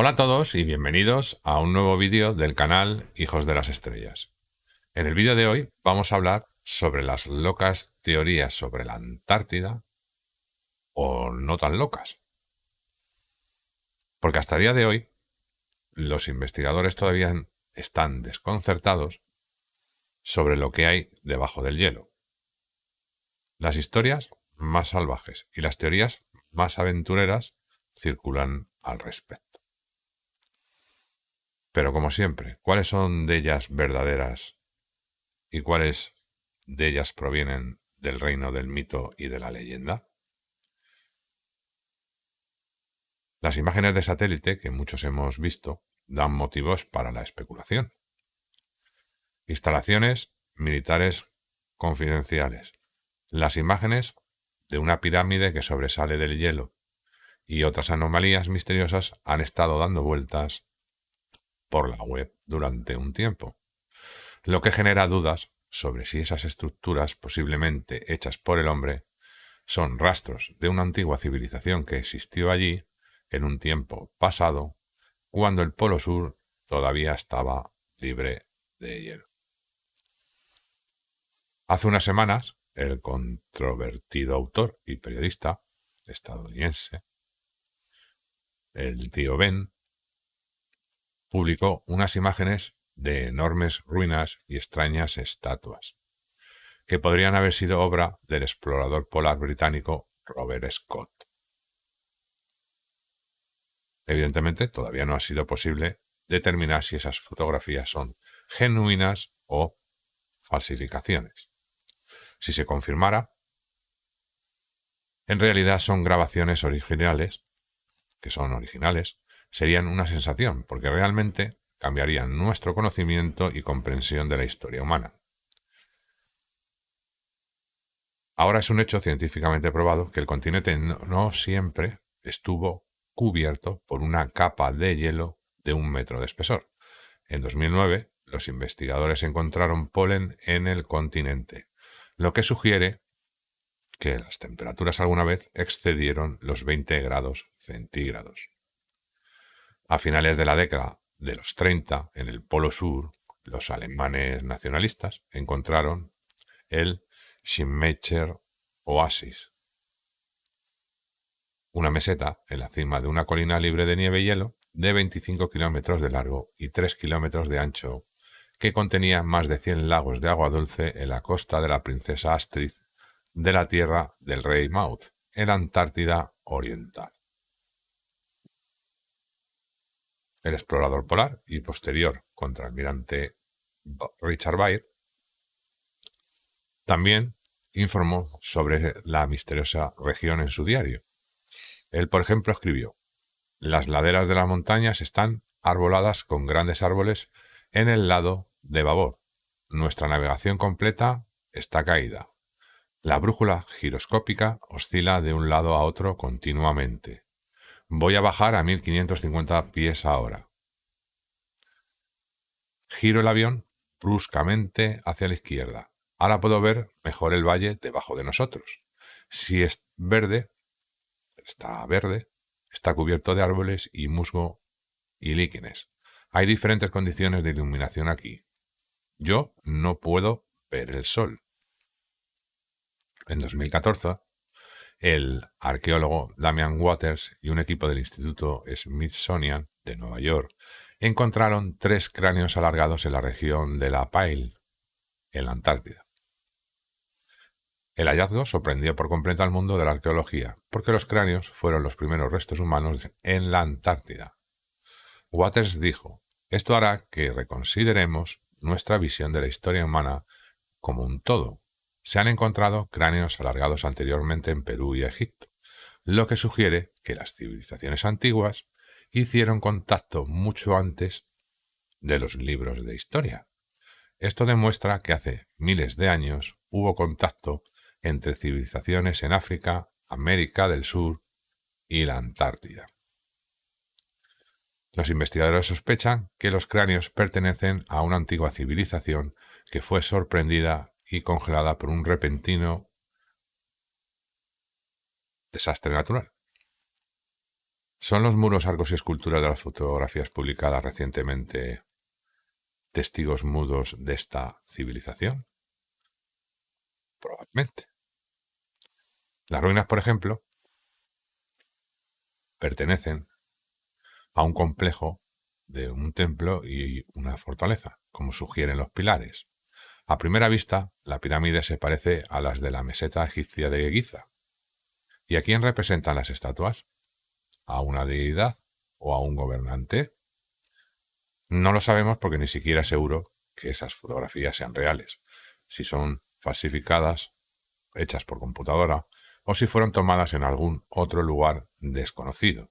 Hola a todos y bienvenidos a un nuevo vídeo del canal Hijos de las Estrellas. En el vídeo de hoy vamos a hablar sobre las locas teorías sobre la Antártida o no tan locas. Porque hasta el día de hoy los investigadores todavía están desconcertados sobre lo que hay debajo del hielo. Las historias más salvajes y las teorías más aventureras circulan al respecto. Pero como siempre, ¿cuáles son de ellas verdaderas y cuáles de ellas provienen del reino del mito y de la leyenda? Las imágenes de satélite que muchos hemos visto dan motivos para la especulación. Instalaciones militares confidenciales. Las imágenes de una pirámide que sobresale del hielo y otras anomalías misteriosas han estado dando vueltas por la web durante un tiempo, lo que genera dudas sobre si esas estructuras, posiblemente hechas por el hombre, son rastros de una antigua civilización que existió allí en un tiempo pasado, cuando el Polo Sur todavía estaba libre de hielo. Hace unas semanas, el controvertido autor y periodista estadounidense, el tío Ben, publicó unas imágenes de enormes ruinas y extrañas estatuas, que podrían haber sido obra del explorador polar británico Robert Scott. Evidentemente, todavía no ha sido posible determinar si esas fotografías son genuinas o falsificaciones. Si se confirmara, en realidad son grabaciones originales, serían una sensación, porque realmente cambiarían nuestro conocimiento y comprensión de la historia humana. Ahora es un hecho científicamente probado que el continente no siempre estuvo cubierto por una capa de hielo de 1 metro de espesor. En 2009, los investigadores encontraron polen en el continente, lo que sugiere que las temperaturas alguna vez excedieron los 20 grados centígrados. A finales de la década de los 30, en el Polo Sur, los alemanes nacionalistas encontraron el Schimmecher Oasis, una meseta en la cima de una colina libre de nieve y hielo de 25 kilómetros de largo y 3 kilómetros de ancho, que contenía más de 100 lagos de agua dulce en la costa de la princesa Astrid de la tierra del rey Maud, en la Antártida Oriental. El explorador polar y posterior contraalmirante Richard Byrd también informó sobre la misteriosa región en su diario. Él, por ejemplo, escribió: las laderas de las montañas están arboladas con grandes árboles en el lado de babor. Nuestra navegación completa está caída. La brújula giroscópica oscila de un lado a otro continuamente. Voy a bajar a 1550 pies ahora. Giro el avión bruscamente hacia la izquierda. Ahora puedo ver mejor el valle debajo de nosotros. Si es verde, está cubierto de árboles y musgo y líquenes. Hay diferentes condiciones de iluminación aquí. Yo no puedo ver el sol. En 2014, el arqueólogo Damian Waters y un equipo del Instituto Smithsonian de Nueva York encontraron 3 cráneos alargados en la región de la Pale, en la Antártida. El hallazgo sorprendió por completo al mundo de la arqueología, porque los cráneos fueron los primeros restos humanos en la Antártida. Waters dijo: esto hará que reconsideremos nuestra visión de la historia humana como un todo. Se han encontrado cráneos alargados anteriormente en Perú y Egipto, lo que sugiere que las civilizaciones antiguas hicieron contacto mucho antes de los libros de historia. Esto demuestra que hace miles de años hubo contacto entre civilizaciones en África, América del Sur y la Antártida. Los investigadores sospechan que los cráneos pertenecen a una antigua civilización que fue sorprendida y congelada por un repentino desastre natural. ¿Son los muros, arcos y esculturas de las fotografías publicadas recientemente testigos mudos de esta civilización? Probablemente. Las ruinas, por ejemplo, pertenecen a un complejo de un templo y una fortaleza, como sugieren los pilares. A primera vista, la pirámide se parece a las de la meseta egipcia de Giza. ¿Y a quién representan las estatuas? ¿A una deidad o a un gobernante? No lo sabemos porque ni siquiera es seguro que esas fotografías sean reales, si son falsificadas, hechas por computadora, o si fueron tomadas en algún otro lugar desconocido.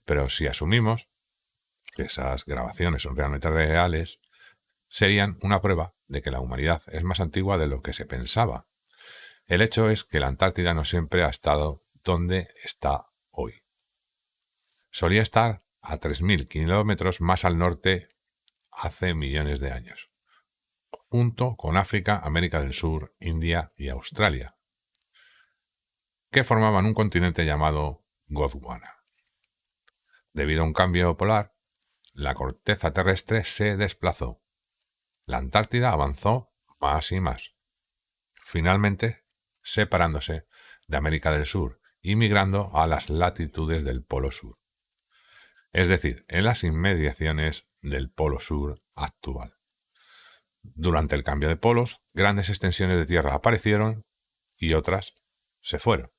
Pero si asumimos que esas grabaciones son realmente reales, serían una prueba de que la humanidad es más antigua de lo que se pensaba. El hecho es que la Antártida no siempre ha estado donde está hoy. Solía estar a 3.000 kilómetros más al norte hace millones de años, junto con África, América del Sur, India y Australia, que formaban un continente llamado Gondwana. Debido a un cambio polar, la corteza terrestre se desplazó. La Antártida avanzó más y más, finalmente separándose de América del Sur y migrando a las latitudes del Polo Sur, es decir, en las inmediaciones del Polo Sur actual. Durante el cambio de polos, grandes extensiones de tierra aparecieron y otras se fueron.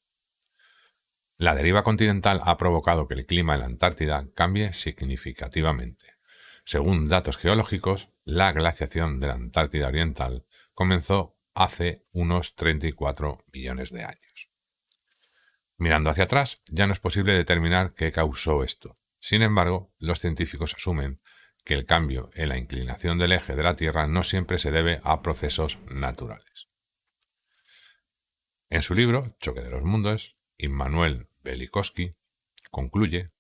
La deriva continental ha provocado que el clima en la Antártida cambie significativamente. Según datos geológicos, la glaciación de la Antártida Oriental comenzó hace unos 34 millones de años. Mirando hacia atrás, ya no es posible determinar qué causó esto. Sin embargo, los científicos asumen que el cambio en la inclinación del eje de la Tierra no siempre se debe a procesos naturales. En su libro Choque de los Mundos, Immanuel Velikovsky concluye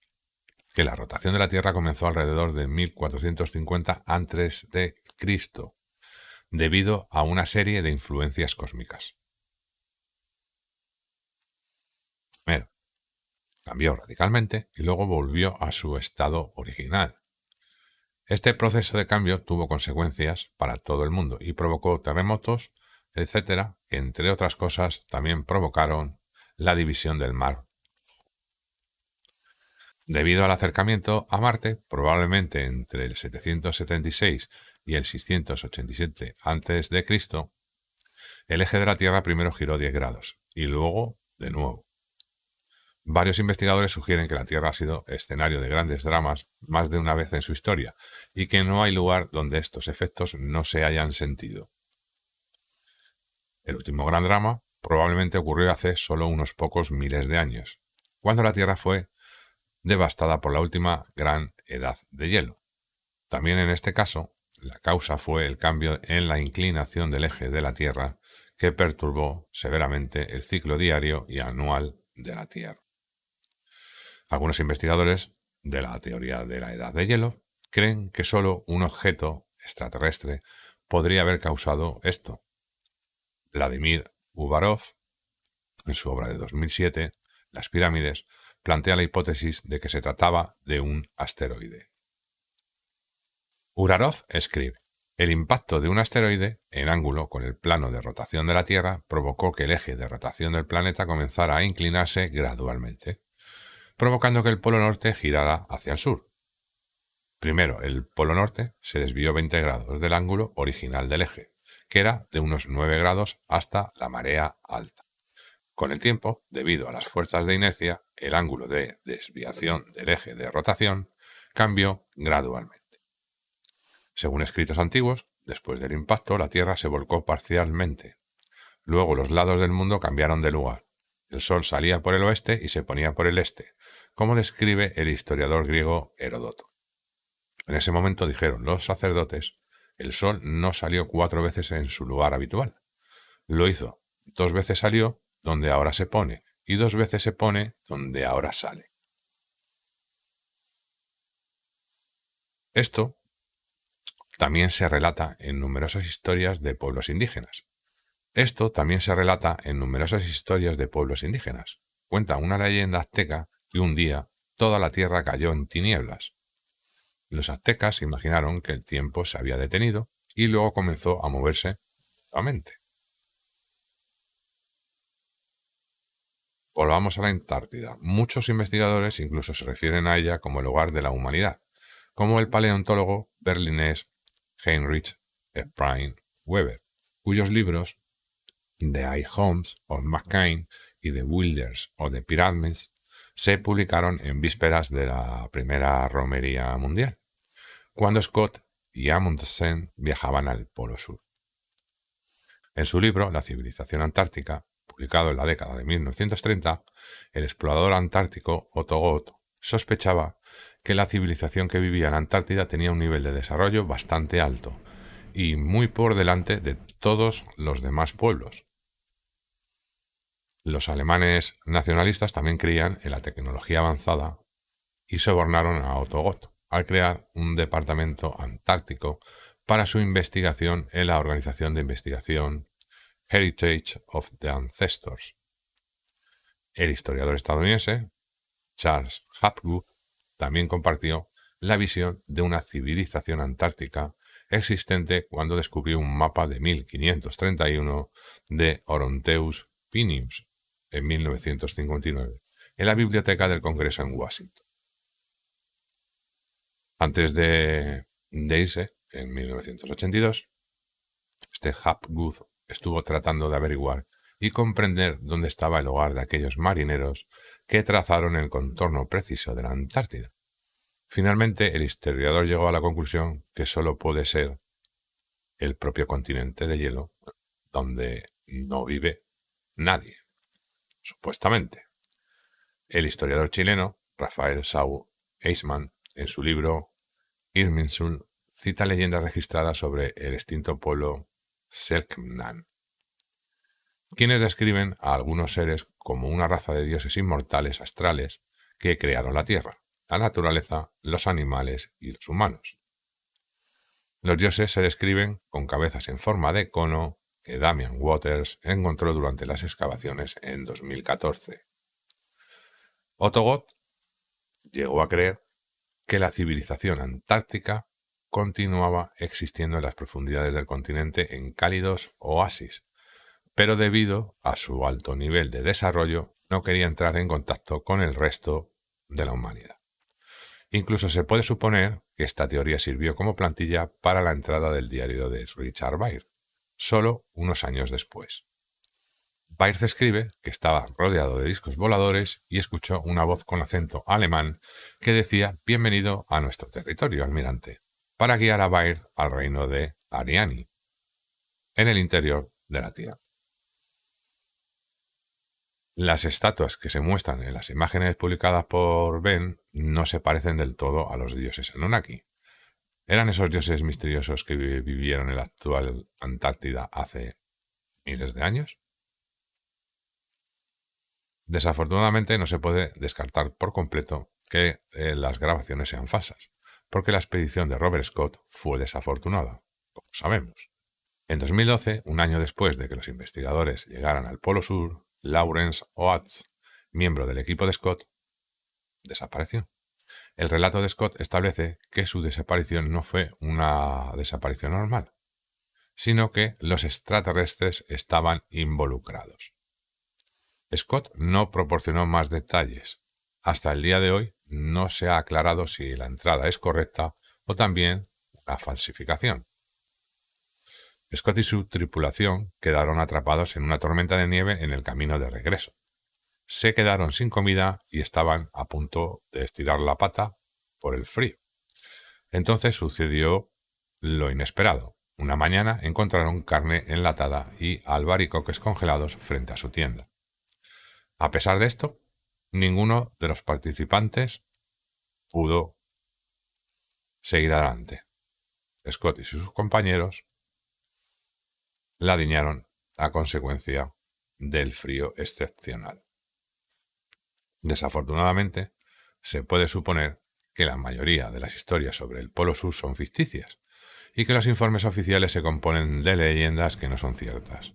que la rotación de la Tierra comenzó alrededor de 1450 a.C., debido a una serie de influencias cósmicas. Primero, cambió radicalmente y luego volvió a su estado original. Este proceso de cambio tuvo consecuencias para todo el mundo y provocó terremotos, etcétera, que entre otras cosas también provocaron la división del mar. Debido al acercamiento a Marte, probablemente entre el 776 y el 687 a.C., el eje de la Tierra primero giró 10 grados y luego de nuevo. Varios investigadores sugieren que la Tierra ha sido escenario de grandes dramas más de una vez en su historia y que no hay lugar donde estos efectos no se hayan sentido. El último gran drama probablemente ocurrió hace solo unos pocos miles de años, cuando la Tierra fue devastada por la última gran edad de hielo. También en este caso, la causa fue el cambio en la inclinación del eje de la Tierra que perturbó severamente el ciclo diario y anual de la Tierra. Algunos investigadores de la teoría de la edad de hielo creen que solo un objeto extraterrestre podría haber causado esto. Vladimir Uvarov, en su obra de 2007, Las pirámides, plantea la hipótesis de que se trataba de un asteroide. Uvarov escribe: el impacto de un asteroide en ángulo con el plano de rotación de la Tierra provocó que el eje de rotación del planeta comenzara a inclinarse gradualmente, provocando que el polo norte girara hacia el sur. Primero, el polo norte se desvió 20 grados del ángulo original del eje, que era de unos 9 grados hasta la marea alta. Con el tiempo, debido a las fuerzas de inercia, el ángulo de desviación del eje de rotación cambió gradualmente. Según escritos antiguos, después del impacto la Tierra se volcó parcialmente. Luego los lados del mundo cambiaron de lugar. El Sol salía por el oeste y se ponía por el este, como describe el historiador griego Heródoto. En ese momento dijeron los sacerdotes: el Sol no salió 4 veces en su lugar habitual. Lo hizo 2 veces, salió donde ahora se pone, y 2 veces se pone donde ahora sale. Esto también se relata en numerosas historias de pueblos indígenas. Cuenta una leyenda azteca que un día toda la tierra cayó en tinieblas. Los aztecas imaginaron que el tiempo se había detenido y luego comenzó a moverse nuevamente. Volvamos a la Antártida. Muchos investigadores incluso se refieren a ella como el hogar de la humanidad, como el paleontólogo berlinés Heinrich Ephraim Weber, cuyos libros The Homes of Mankind y The Wilders of the Pyramids se publicaron en vísperas de la primera romería mundial, cuando Scott y Amundsen viajaban al Polo Sur. En su libro La civilización antártica, publicado en la década de 1930, el explorador antártico Otto Gott sospechaba que la civilización que vivía en Antártida tenía un nivel de desarrollo bastante alto y muy por delante de todos los demás pueblos. Los alemanes nacionalistas también creían en la tecnología avanzada y sobornaron a Otto Gott al crear un departamento antártico para su investigación en la organización de investigación Heritage of the Ancestors. El historiador estadounidense Charles Hapgood también compartió la visión de una civilización antártica existente cuando descubrió un mapa de 1531 de Oronteus Pinius en 1959 en la Biblioteca del Congreso en Washington. Antes de irse, en 1982, Hapgood estuvo tratando de averiguar y comprender dónde estaba el hogar de aquellos marineros que trazaron el contorno preciso de la Antártida. Finalmente, el historiador llegó a la conclusión que solo puede ser el propio continente de hielo donde no vive nadie, supuestamente. El historiador chileno Rafael Sau Eisman, en su libro Irminsul, cita leyendas registradas sobre el extinto pueblo Selknam, quienes describen a algunos seres como una raza de dioses inmortales astrales que crearon la Tierra, la naturaleza, los animales y los humanos. Los dioses se describen con cabezas en forma de cono que Damian Waters encontró durante las excavaciones en 2014. Otto Gott llegó a creer que la civilización antártica continuaba existiendo en las profundidades del continente en cálidos oasis, pero debido a su alto nivel de desarrollo no quería entrar en contacto con el resto de la humanidad. Incluso se puede suponer que esta teoría sirvió como plantilla para la entrada del diario de Richard Baird, solo unos años después. Baird escribe que estaba rodeado de discos voladores y escuchó una voz con acento alemán que decía «Bienvenido a nuestro territorio, almirante», para guiar a Baird al reino de Ariani, en el interior de la Tierra. Las estatuas que se muestran en las imágenes publicadas por Ben no se parecen del todo a los dioses Anunnaki. ¿Eran esos dioses misteriosos que vivieron en la actual Antártida hace miles de años? Desafortunadamente no se puede descartar por completo que las grabaciones sean falsas, porque la expedición de Robert Scott fue desafortunada, como sabemos. En 2012, un año después de que los investigadores llegaran al Polo Sur, Lawrence Oates, miembro del equipo de Scott, desapareció. El relato de Scott establece que su desaparición no fue una desaparición normal, sino que los extraterrestres estaban involucrados. Scott no proporcionó más detalles. Hasta el día de hoy no se ha aclarado si la entrada es correcta o también una falsificación. Scott y su tripulación quedaron atrapados en una tormenta de nieve en el camino de regreso. Se quedaron sin comida y estaban a punto de estirar la pata por el frío. Entonces sucedió lo inesperado. Una mañana encontraron carne enlatada y albaricoques congelados frente a su tienda. A pesar de esto, ninguno de los participantes pudo seguir adelante. Scott y sus compañeros la diñaron a consecuencia del frío excepcional. Desafortunadamente, se puede suponer que la mayoría de las historias sobre el Polo Sur son ficticias y que los informes oficiales se componen de leyendas que no son ciertas.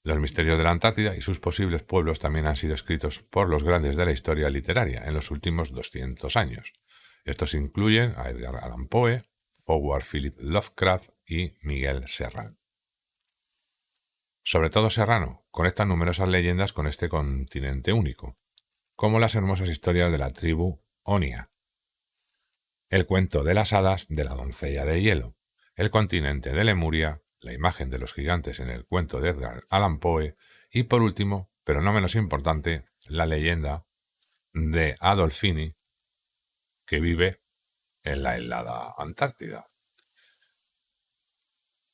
Los misterios de la Antártida y sus posibles pueblos también han sido escritos por los grandes de la historia literaria en los últimos 200 años. Estos incluyen a Edgar Allan Poe, Howard Philip Lovecraft y Miguel Serrano. Sobre todo Serrano conecta numerosas leyendas con este continente único, como las hermosas historias de la tribu Onia, el cuento de las hadas de la doncella de hielo, el continente de Lemuria, la imagen de los gigantes en el cuento de Edgar Allan Poe y, por último, pero no menos importante, la leyenda de Adolfini, que vive en la helada Antártida.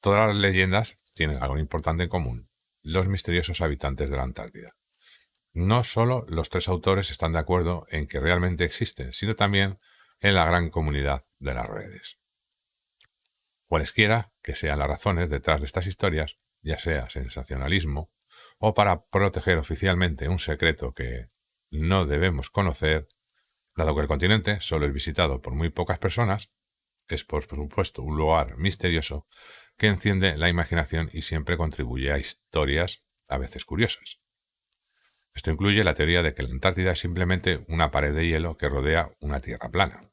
Todas las leyendas tienen algo importante en común: los misteriosos habitantes de la Antártida. No solo los tres autores están de acuerdo en que realmente existen, sino también en la gran comunidad de las redes. Cualesquiera que sean las razones detrás de estas historias, ya sea sensacionalismo o para proteger oficialmente un secreto que no debemos conocer, dado que el continente solo es visitado por muy pocas personas, es por supuesto un lugar misterioso que enciende la imaginación y siempre contribuye a historias a veces curiosas. Esto incluye la teoría de que la Antártida es simplemente una pared de hielo que rodea una tierra plana.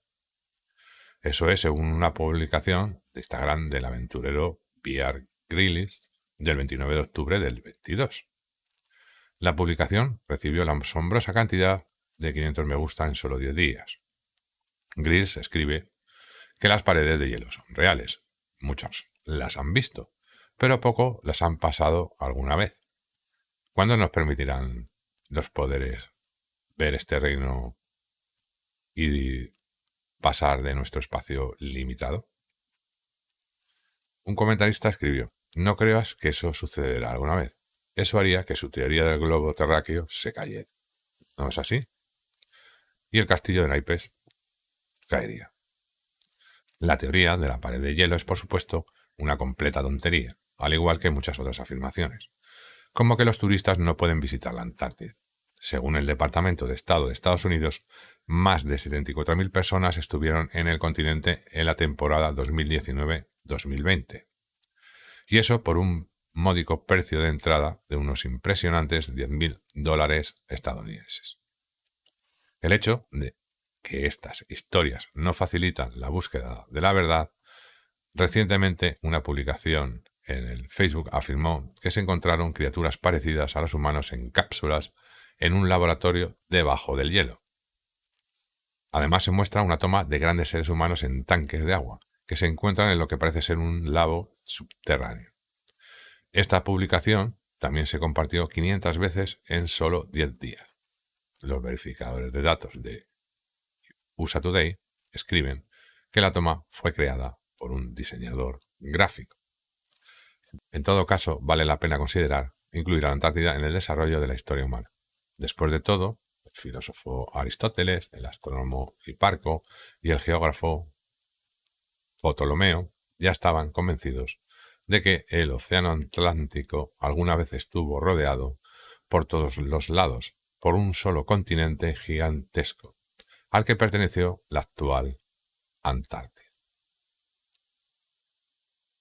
Eso es según una publicación de Instagram del aventurero Pierre Grillis del 29 de octubre del 22. La publicación recibió la asombrosa cantidad de 500 me gusta en solo 10 días. Grillis escribe que las paredes de hielo son reales. Muchos las han visto, pero poco las han pasado alguna vez. ¿Cuándo nos permitirán los poderes ver este reino y pasar de nuestro espacio limitado? Un comentarista escribió: no creas que eso sucederá alguna vez. Eso haría que su teoría del globo terráqueo se cayera. ¿No es así? Y el castillo de naipes caería. La teoría de la pared de hielo es, por supuesto, una completa tontería, al igual que muchas otras afirmaciones, como que los turistas no pueden visitar la Antártida. Según el Departamento de Estado de Estados Unidos, más de 74.000 personas estuvieron en el continente en la temporada 2019-2020. Y eso por un módico precio de entrada de unos impresionantes $10.000 estadounidenses. El hecho de que estas historias no facilitan la búsqueda de la verdad, recientemente una publicación en el Facebook afirmó que se encontraron criaturas parecidas a los humanos en cápsulas en un laboratorio debajo del hielo. Además se muestra una toma de grandes seres humanos en tanques de agua, que se encuentran en lo que parece ser un lago subterráneo. Esta publicación también se compartió 500 veces en solo 10 días. Los verificadores de datos de USA Today escriben que la toma fue creada por un diseñador gráfico. En todo caso, vale la pena considerar incluir a la Antártida en el desarrollo de la historia humana. Después de todo, el filósofo Aristóteles, el astrónomo Hiparco y el geógrafo Ptolomeo ya estaban convencidos de que el océano Atlántico alguna vez estuvo rodeado por todos los lados por un solo continente gigantesco, al que perteneció la actual Antártida.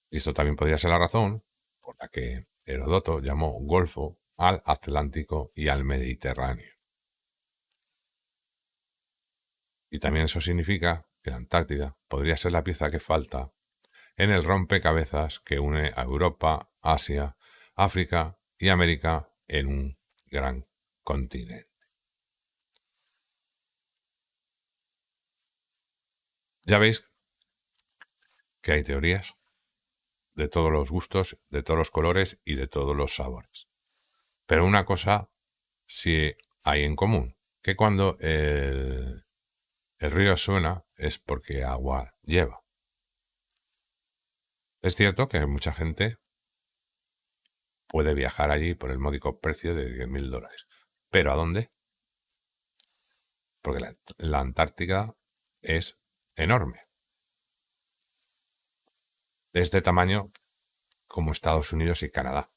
Y esto también podría ser la razón por la que Heródoto llamó Golfo al Atlántico y al Mediterráneo. Y también eso significa que la Antártida podría ser la pieza que falta en el rompecabezas que une a Europa, Asia, África y América en un gran continente. Ya veis que hay teorías de todos los gustos, de todos los colores y de todos los sabores. Pero una cosa sí hay en común, que cuando el río suena es porque agua lleva. Es cierto que mucha gente puede viajar allí por el módico precio de $10.000. ¿Pero a dónde? Porque la Antártica es enorme. De este tamaño como Estados Unidos y Canadá.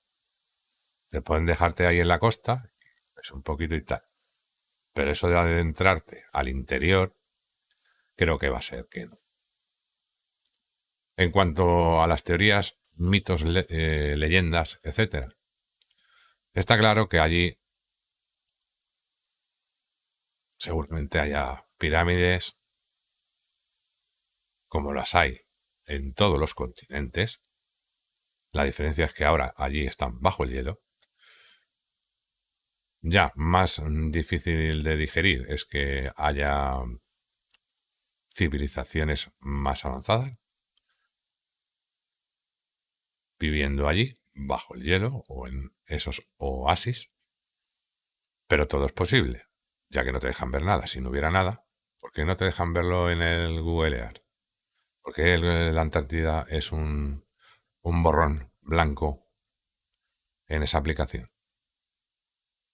Te pueden dejarte ahí en la costa, es un poquito y tal. Pero eso de adentrarte al interior, creo que va a ser que no. En cuanto a las teorías, mitos, leyendas, etc., Está claro que allí seguramente haya pirámides, como las hay en todos los continentes. La diferencia es que ahora allí están bajo el hielo. Ya más difícil de digerir es que haya civilizaciones más avanzadas viviendo allí, bajo el hielo o en esos oasis. Pero todo es posible, ya que no te dejan ver nada. Si no hubiera nada, ¿por qué no te dejan verlo en el Google Earth? ¿Por qué la Antártida es un borrón blanco en esa aplicación?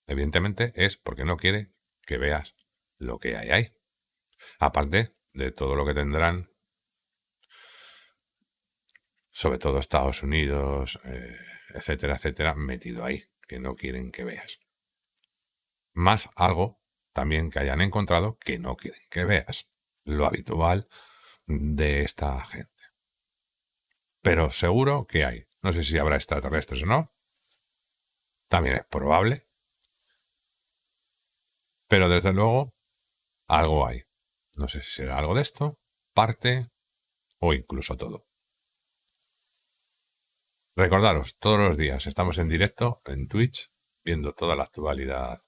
Evidentemente es porque no quiere que veas lo que hay ahí. Aparte de todo lo que tendrán, sobre todo Estados Unidos, etcétera, etcétera, metido ahí, que no quieren que veas. Más algo también que hayan encontrado que no quieren que veas. Lo habitual de esta gente. Pero seguro que hay. No sé si habrá extraterrestres o no. También es probable. Pero desde luego, algo hay. No sé si será algo de esto, parte o incluso todo. Recordaros, todos los días estamos en directo en Twitch, viendo toda la actualidad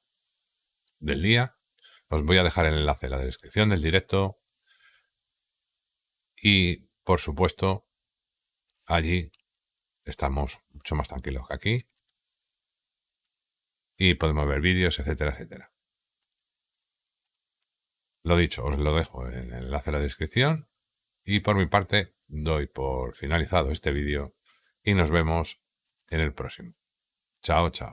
del día. Os voy a dejar el enlace en la descripción del directo. Y, por supuesto, allí estamos mucho más tranquilos que aquí. Y podemos ver vídeos, etcétera, etcétera. Lo dicho, os lo dejo en el enlace en la descripción. Y por mi parte, doy por finalizado este vídeo y nos vemos en el próximo. Chao, chao.